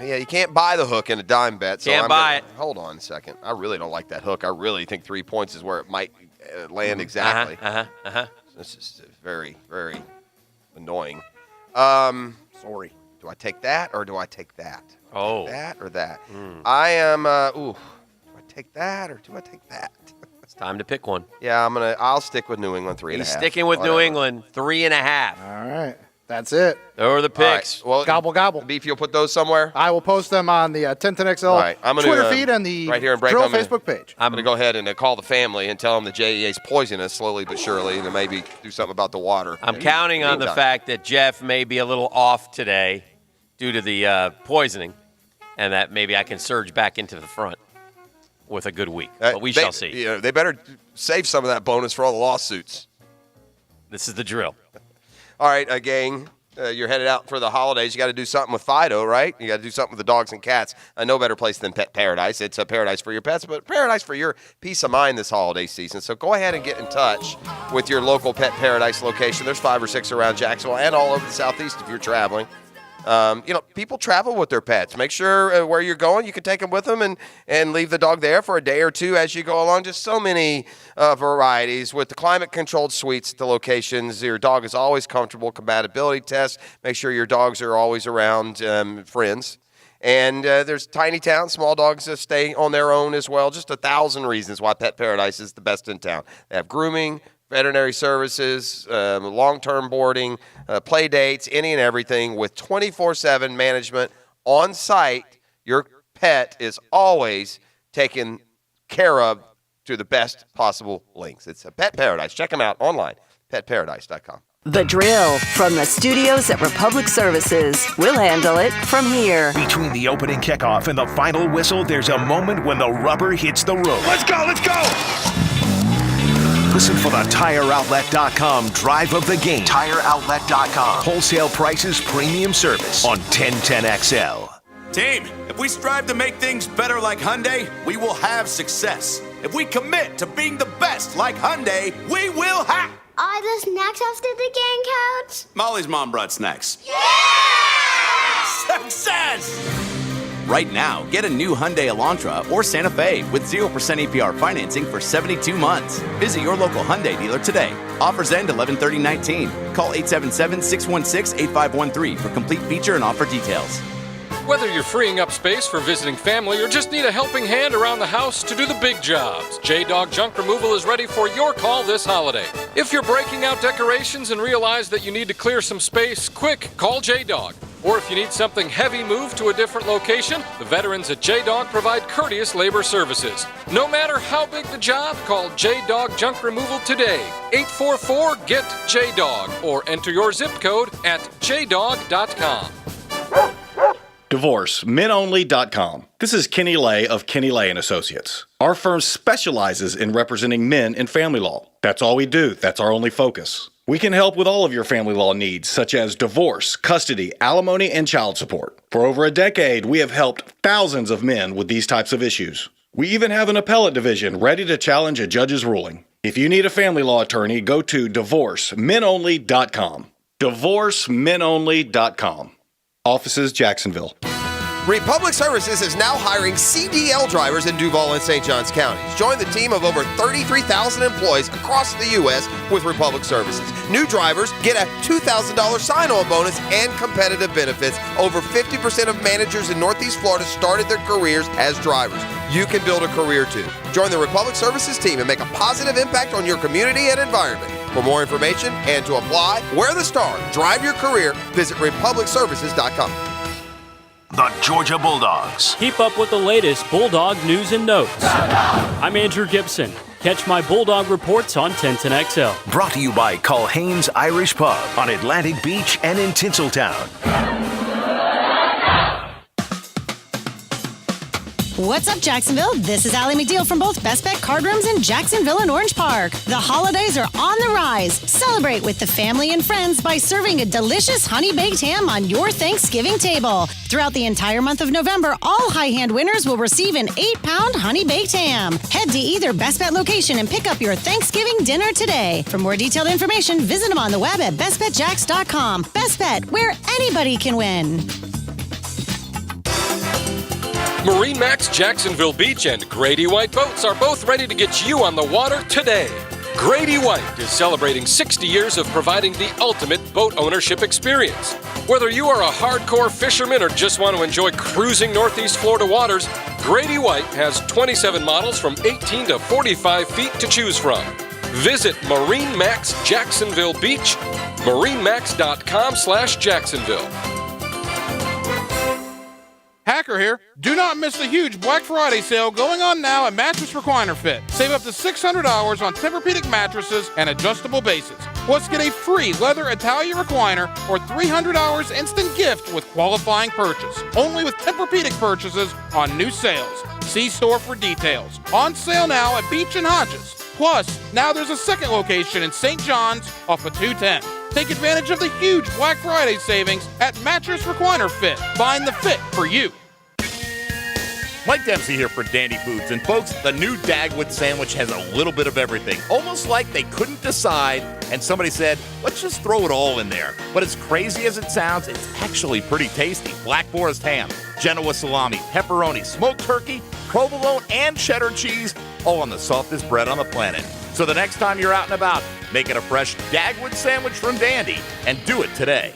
Yeah, you can't buy the hook in a dime bet. So Can't buy it. Hold on a second. I really don't like that hook. I really think 3 points is where it might land exactly. This is very, very annoying. Sorry. Do I take that or do I take that? Oh. That or that? I am, do I take that or do I take that? It's time to pick one. Yeah, I'll stick with New England 3.5. He's sticking with New England 3.5. All right. That's it. Those are the picks. Right. Well, gobble, gobble. Beef, you'll put those somewhere? I will post them on the 1010XL Twitter feed and the right here in break, Drill Facebook page. I'm going to go ahead and call the family and tell them the JEA is poisonous slowly but surely, and then maybe do something about the water. I'm counting on the fact that Jeff may be a little off today due to the poisoning, and that maybe I can surge back into the front with a good week. But we shall see. They better save some of that bonus for all the lawsuits. This is the drill. All right, gang. You're headed out for the holidays. You got to do something with Fido, right? You got to do something with the dogs and cats. No better place than Pet Paradise. It's a paradise for your pets, but paradise for your peace of mind this holiday season. So go ahead and get in touch with your local Pet Paradise location. There's 5 or 6 around Jacksonville and all over the Southeast if you're traveling. People travel with their pets. Make sure where you're going, you can take them with them and leave the dog there for a day or two as you go along. Just so many varieties. With the climate-controlled suites at the locations, your dog is always comfortable. Compatibility test. Make sure your dogs are always around friends. And there's tiny towns, small dogs stay on their own as well. Just 1,000 reasons why Pet Paradise is the best in town. They have grooming, veterinary services, long-term boarding, play dates, any and everything with 24/7 management on site. Your pet is always taken care of to the best possible lengths. It's a pet paradise. Check them out online, petparadise.com. The drill from the studios at Republic Services. We'll handle it from here. Between the opening kickoff and the final whistle, there's a moment when the rubber hits the road. Let's go, let's go! Listen for the TireOutlet.com drive of the game. TireOutlet.com. Wholesale prices, premium service on 1010XL. Team, if we strive to make things better like Hyundai, we will have success. If we commit to being the best like Hyundai, we will have... Are the snacks after the game, Coach? Molly's mom brought snacks. Yeah! Success! Right now, get a new Hyundai Elantra or Santa Fe with 0% APR financing for 72 months. Visit your local Hyundai dealer today. Offers end 11/30/19. Call 877-616-8513 for complete feature and offer details. Whether you're freeing up space for visiting family or just need a helping hand around the house to do the big jobs, J-Dog Junk Removal is ready for your call this holiday. If you're breaking out decorations and realize that you need to clear some space, quick, call J-Dog. Or if you need something heavy moved to a different location, the veterans at J-Dog provide courteous labor services. No matter how big the job, call J-Dog Junk Removal today. 844-GET-JDOG or enter your zip code at jdog.com. DivorceMenOnly.com. This is Kenny Lay of Kenny Lay & Associates. Our firm specializes in representing men in family law. That's all we do. That's our only focus. We can help with all of your family law needs, such as divorce, custody, alimony, and child support. For over a decade, we have helped thousands of men with these types of issues. We even have an appellate division ready to challenge a judge's ruling. If you need a family law attorney, go to DivorceMenOnly.com. DivorceMenOnly.com. Offices, Jacksonville. Republic Services is now hiring CDL drivers in Duval and St. Johns counties. Join the team of over 33,000 employees across the U.S. with Republic Services. New drivers get a $2,000 sign-on bonus and competitive benefits. Over 50% of managers in Northeast Florida started their careers as drivers. You can build a career too. Join the Republic Services team and make a positive impact on your community and environment. For more information and to apply, wear the star, drive your career, visit republicservices.com. The Georgia Bulldogs. Keep up with the latest Bulldog news and notes. I'm Andrew Gibson. Catch my Bulldog reports on 1010XL. Brought to you by Culhane's Irish Pub on Atlantic Beach and in Tinseltown. What's up, Jacksonville? This is Allie McDeal from both Best Bet Card Rooms in Jacksonville and Orange Park. The holidays are on the rise. Celebrate with the family and friends by serving a delicious honey-baked ham on your Thanksgiving table. Throughout the entire month of November, all high hand winners will receive an 8-pound honey-baked ham. Head to either Best Bet location and pick up your Thanksgiving dinner today. For more detailed information, visit them on the web at bestbetjacks.com. Best Bet, where anybody can win. Marine Max Jacksonville Beach and Grady White Boats are both ready to get you on the water today. Grady White is celebrating 60 years of providing the ultimate boat ownership experience. Whether you are a hardcore fisherman or just want to enjoy cruising Northeast Florida waters, Grady White has 27 models from 18 to 45 feet to choose from. Visit Marine Max Jacksonville Beach, marinemax.com/Jacksonville. Hacker here. Do not miss the huge Black Friday sale going on now at Mattress Recliner Fit. Save up to $600 on Tempur-Pedic mattresses and adjustable bases. Plus, get a free leather Italia recliner or $300 instant gift with qualifying purchase. Only with Tempur-Pedic purchases on new sales. See store for details. On sale now at Beach and Hodges. Plus, now there's a second location in St. John's off of 210. Take advantage of the huge Black Friday savings at Mattress Recliner Fit. Find the fit for you. Mike Dempsey here for Dandy Foods. And folks, the new Dagwood sandwich has a little bit of everything. Almost like they couldn't decide and somebody said, let's just throw it all in there. But as crazy as it sounds, it's actually pretty tasty. Black Forest ham, Genoa salami, pepperoni, smoked turkey, provolone, and cheddar cheese, all on the softest bread on the planet. So the next time you're out and about, make it a fresh Dagwood sandwich from Dandy and do it today.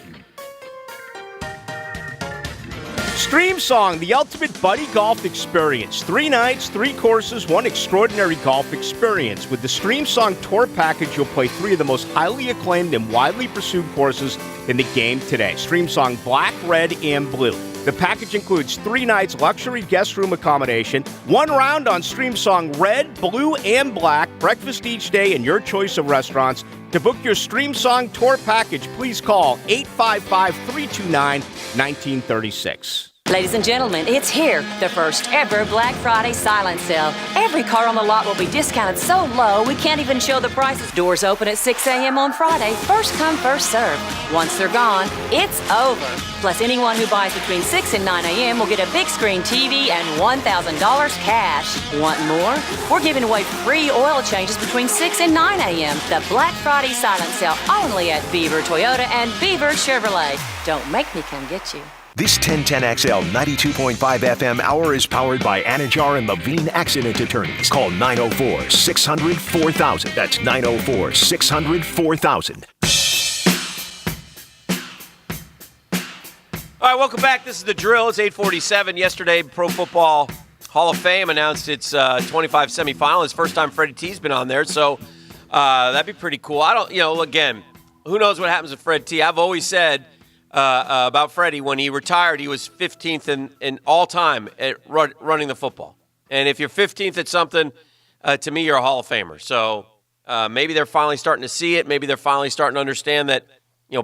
StreamSong, the ultimate buddy golf experience. 3 nights, 3 courses, 1 extraordinary golf experience. With the StreamSong Tour Package, you'll play 3 of the most highly acclaimed and widely pursued courses in the game today. StreamSong Black, Red, and Blue. The package includes 3 nights luxury guest room accommodation, 1 round on StreamSong Red, Blue, and Black, breakfast each day, and your choice of restaurants. To book your StreamSong Tour Package, please call 855-329-1936. Ladies and gentlemen, it's here, the first ever Black Friday silent sale. Every car on the lot will be discounted so low we can't even show the prices. Doors open at 6 a.m. on Friday. First come, first served. Once they're gone, it's over. Plus, anyone who buys between 6 and 9 a.m. will get a big screen TV and $1,000 cash. Want more? We're giving away free oil changes between 6 and 9 a.m. The Black Friday silent sale only at Beaver Toyota and Beaver Chevrolet. Don't make me come get you. This 1010XL 92.5 FM hour is powered by Anajar and Levine Accident Attorneys. Call 904-600-4000. That's 904-600-4000. All right, welcome back. This is The Drill. It's 8:47. Yesterday, Pro Football Hall of Fame announced its 25 semifinalists. First time Freddie T's been on there, so that'd be pretty cool. Again, who knows what happens with Fred T. I've always said about Freddie, when he retired, he was 15th in all time at running the football. And if you're 15th at something, to me, you're a Hall of Famer. So maybe they're finally starting to see it. Maybe they're finally starting to understand that,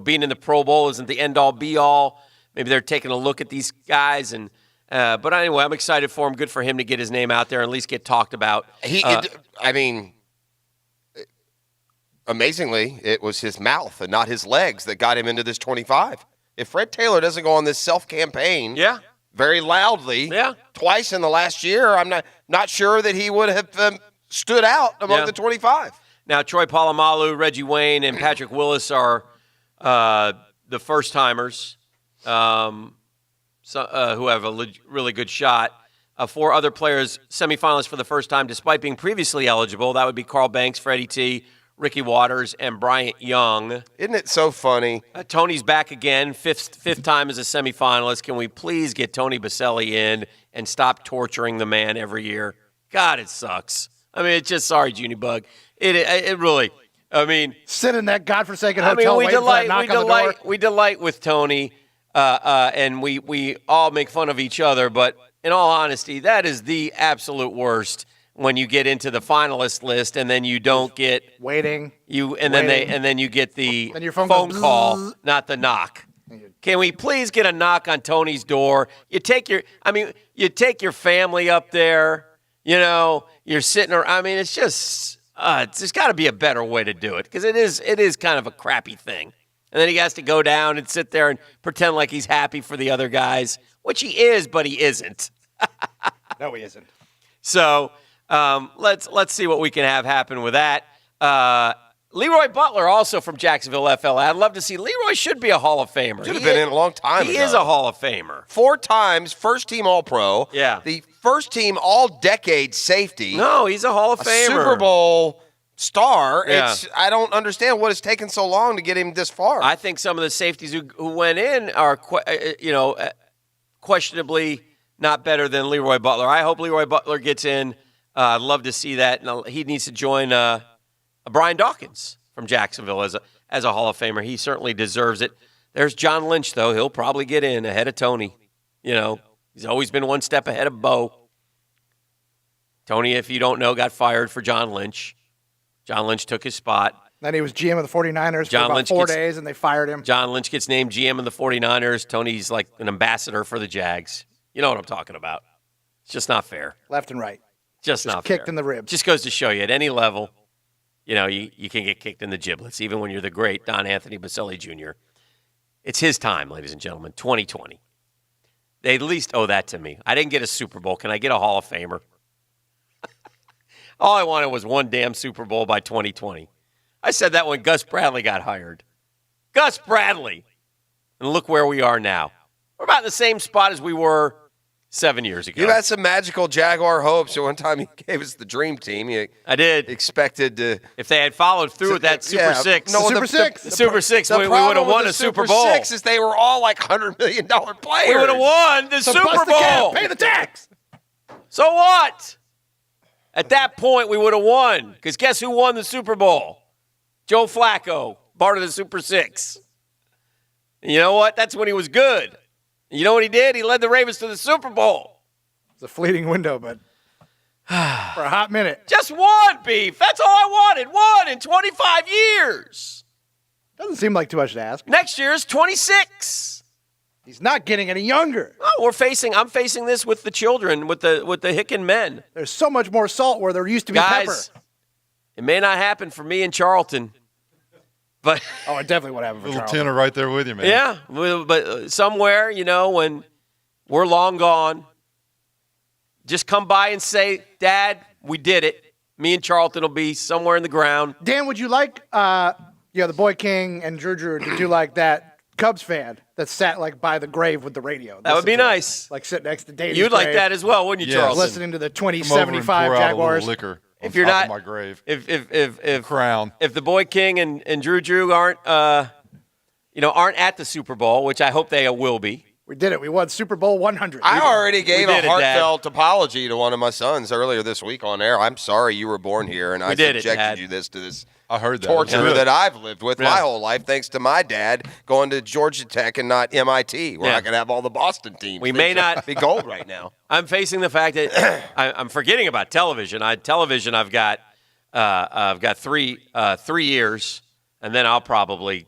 being in the Pro Bowl isn't the end-all, be-all. Maybe they're taking a look at these guys. But anyway, I'm excited for him. Good for him to get his name out there and at least get talked about. Amazingly, it was his mouth and not his legs that got him into this 25. If Fred Taylor doesn't go on this self-campaign very loudly twice in the last year, I'm not sure that he would have stood out among the 25. Now, Troy Polamalu, Reggie Wayne, and Patrick Willis are the first-timers who have a really good shot. 4 other players, semifinalists for the first time, despite being previously eligible. That would be Carl Banks, Freddie T., Ricky Waters, and Bryant Young. Isn't it so funny? Tony's back again, fifth time as a semifinalist. Can we please get Tony Baselli in and stop torturing the man every year? God, it sucks. I mean, it's just, sorry, Junie Bug. It really, sit in that godforsaken hotel waiting for that knock on the door. We delight with Tony, and we all make fun of each other, but in all honesty, that is the absolute worst. When you get into the finalist list and then you don't get waiting, then you get the then your phone call, not the knock. Can we please get a knock on Tony's door? You take your family up there. You're sitting around. It's just there's got to be a better way to do it, because it is kind of a crappy thing. And then he has to go down and sit there and pretend like he's happy for the other guys, which he is, but he isn't. No, he isn't. So. Let's see what we can have happen with that. Leroy Butler, also from Jacksonville, FLA. I'd love to see. Leroy should be a Hall of Famer. Should have been in a long time ago. He is a Hall of Famer. 4 times first-team All-Pro. Yeah. The first-team All-Decade safety. No, he's a Hall of Famer. Super Bowl star. Yeah. I don't understand what has taken so long to get him this far. I think some of the safeties who went in are, questionably not better than Leroy Butler. I hope Leroy Butler gets in. I'd love to see that. And he needs to join Brian Dawkins from Jacksonville as a Hall of Famer. He certainly deserves it. There's John Lynch, though. He'll probably get in ahead of Tony. He's always been one step ahead of Bo. Tony, if you don't know, got fired for John Lynch. John Lynch took his spot. Then he was GM of the 49ers for about 4 days, and they fired him. John Lynch gets named GM of the 49ers. Tony's like an ambassador for the Jags. You know what I'm talking about. It's just not fair. Left and right. Just not fair. Kicked in the ribs. Just goes to show you, at any level, you can get kicked in the giblets, even when you're the great Don Anthony Baselli Jr. It's his time, ladies and gentlemen, 2020. They at least owe that to me. I didn't get a Super Bowl. Can I get a Hall of Famer? All I wanted was one damn Super Bowl by 2020. I said that when Gus Bradley got hired. Gus Bradley. And look where we are now. We're about in the same spot as we were 7 years ago. You had some magical Jaguar hopes. So one time you gave us the dream team. I did. Expected to. If they had followed through with that Super Six. No, Super Six. The Super Six, the we would have problem won with a the Super Bowl. Six is they were all like $100 million players. We would have won the So Super bust the cap, Bowl. pay the tax. So what? At that point, we would have won. Because guess who won the Super Bowl? Joe Flacco, part of the Super Six. And you know what? That's when he was good. And you know what he did? He led the Ravens to the Super Bowl. It's a fleeting window, but for a hot minute. Just one, Beef. That's all I wanted. One in 25 years. Doesn't seem like too much to ask. Next year is 26. He's not getting any younger. Oh, I'm facing this with the children, with the Hicken men. There's so much more salt where there used to be Guys, pepper. it may not happen for me in Charlton, but Oh, it definitely would happen for Little Charlton. tenor right there with you, man. yeah, but somewhere, when we're long gone, just come by and say, Dad, we did it. Me and Charlton will be somewhere in the ground. Dan, would you like, the Boy King and Drew, did you like that Cubs fan that sat like by the grave with the radio? That would be nice. Like sit next to Daly's You'd like grave, that as well, wouldn't you, Yes. Charlton? listening to the Come over and 2075 pour out a Jaguars. little liquor on If you're top not- of my grave. If Crown. if the Boy King and Drew aren't at the Super Bowl, which I hope they will be. We did it. We won Super Bowl 100. I already gave we a did it, Dad. heartfelt apology to one of my sons earlier this week on air. I'm sorry you were born here, and I did it, subjected Dad. you to this I heard that. torture Yeah. that I've lived with Yeah. my whole life, thanks to my dad going to Georgia Tech and not MIT, where Yeah. I could have all the Boston teams. We Things may would not- be gold right now. I'm facing the fact that I'm forgetting about television. I've got 3 years, and then I'll probably,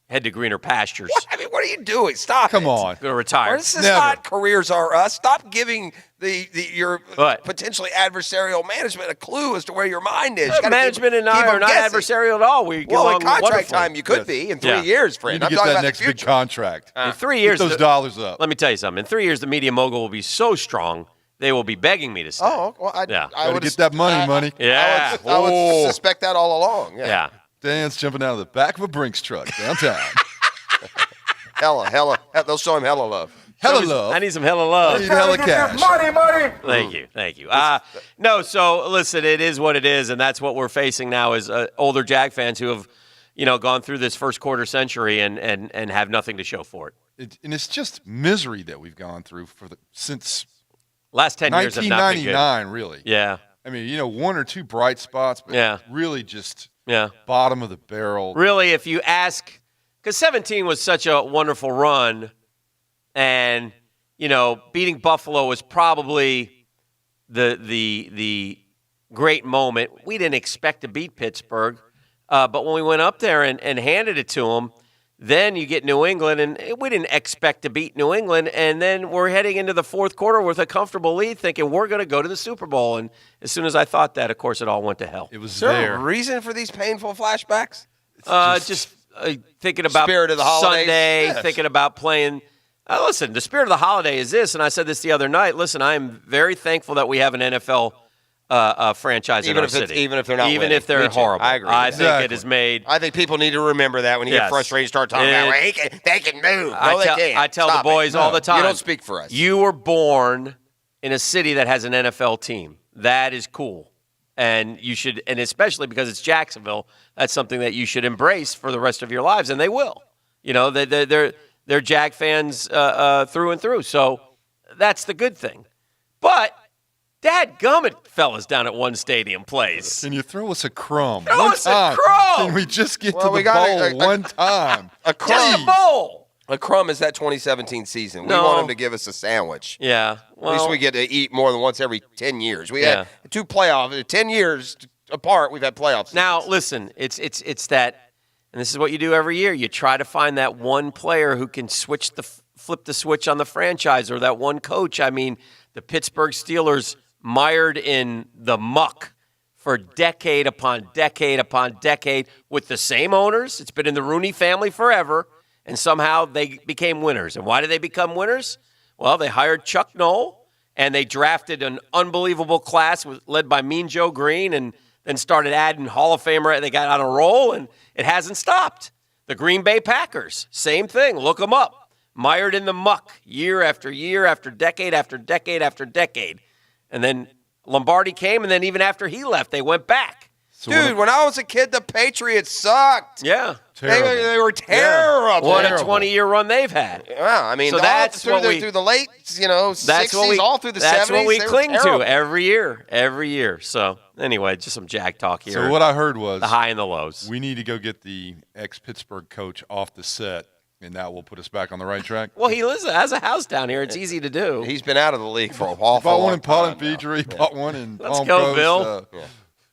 head to greener pastures. What are you doing? Stop Come it. on. Going to retire. This is Never. not careers are us. Stop giving your What? potentially adversarial management a clue as to where your mind is. You gotta Management keep and I them are not guessing. adversarial at all. We get Well, in along contract wonderfully. time, you could Yes. be in 3 Yeah. years, You friend. need to I'm get talking that about next the big future. contract. In 3 years, Get those dollars up. Let me tell you something. In 3 years, the media mogul will be so strong, they will be begging me to stay. Oh, well, I Gotta would get that money. Yeah. I would Oh. suspect that all along. Yeah. Dan's jumping out of the back of a Brinks truck downtown. Hella. They'll show him hella love. Hella love. I need some hella love. Need hella cash. Thank you. No, so listen, it is what it is, and that's what we're facing now is older Jag fans who have, gone through this first quarter century and have nothing to show for it. And it's just misery that we've gone through since Last 10 years have not been good. 1999, really. Yeah. I mean, one or two bright spots, but Yeah. really just Yeah. bottom of the barrel. Really, if you ask, because 17 was such a wonderful run, and beating Buffalo was probably the great moment. We didn't expect to beat Pittsburgh, but when we went up there and handed it to them, then you get New England, and we didn't expect to beat New England, and then we're heading into the fourth quarter with a comfortable lead, thinking we're going to go to the Super Bowl. And as soon as I thought that, of course, it all went to hell. It was Is there there. a reason for these painful flashbacks? Just thinking about Spirit of the holidays? Sunday, Yes. thinking about playing. Listen, the spirit of the holiday is this, and I said this the other night. Listen, I am very thankful that we have an NFL franchise in our city. Even if they're not Even winning. if they're Me too. horrible. I agree with I that. think it has made. I think people need to remember that when you get Yes. frustrated, start talking about, well, they can move. No, they can't. I tell Stop the boys it. all the time. You don't speak for us. You were born in a city that has an NFL team. That is cool. And you should, and especially because it's Jacksonville, that's something that you should embrace for the rest of your lives, and they will. They're Jag fans through and through, so that's the good thing. But dadgummit, fellas down at One Stadium plays. Can you throw us a crumb? Throw one us a time. crumb! Can we just get Well, to we the got bowl one time? A crumb. Just a bowl. A crumb is that 2017 season. No. We want them to give us a sandwich. Yeah. Well, At least we get to eat more than once every 10 years. We Yeah. had 2 playoffs. 10 years apart, we've had playoffs. Now, listen, it's that, and this is what you do every year. You try to find that one player who can flip the switch on the franchise, or that one coach. I mean, the Pittsburgh Steelers mired in the muck for decade upon decade upon decade with the same owners. It's been in the Rooney family forever, and somehow they became winners. And why did they become winners? Well, they hired Chuck Noll, and they drafted an unbelievable class led by Mean Joe Green, and then started adding Hall of Famer. They got on a roll, and it hasn't stopped. The Green Bay Packers, same thing. Look them up. mired in the muck year after year after decade after decade after decade. And then Lombardi came, and then even after he left, they went back. So dude, when I was a kid, the Patriots sucked. Yeah. They were terrible. What a 20-year run they've had. Yeah, I mean, so that's through the late, 60s, all through the 70s. That's what we cling to every year. So anyway, just some Jag talk here. So what I heard was the high and the lows. We need to go get the ex-Pittsburgh coach off the set, and that will put us back on the right track. Well, he has a house down here. It's easy to do. He's been out of the league for a while. Bought one in Pollen Petrie. Bought one in Let's Palm go, Coast, Bill.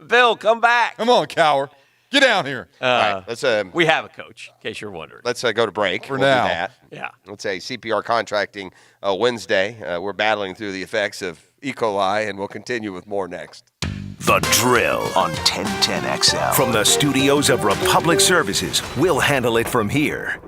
Bill, come back. Come on, Cower. Get down here. All right, let's, we have a coach, in case you're wondering. Let's go to break. For now. Do that. Yeah. Let's say CPR contracting Wednesday. We're battling through the effects of E. coli, and we'll continue with more next. The Drill on 1010XL. From the studios of Republic Services, we'll handle it from here.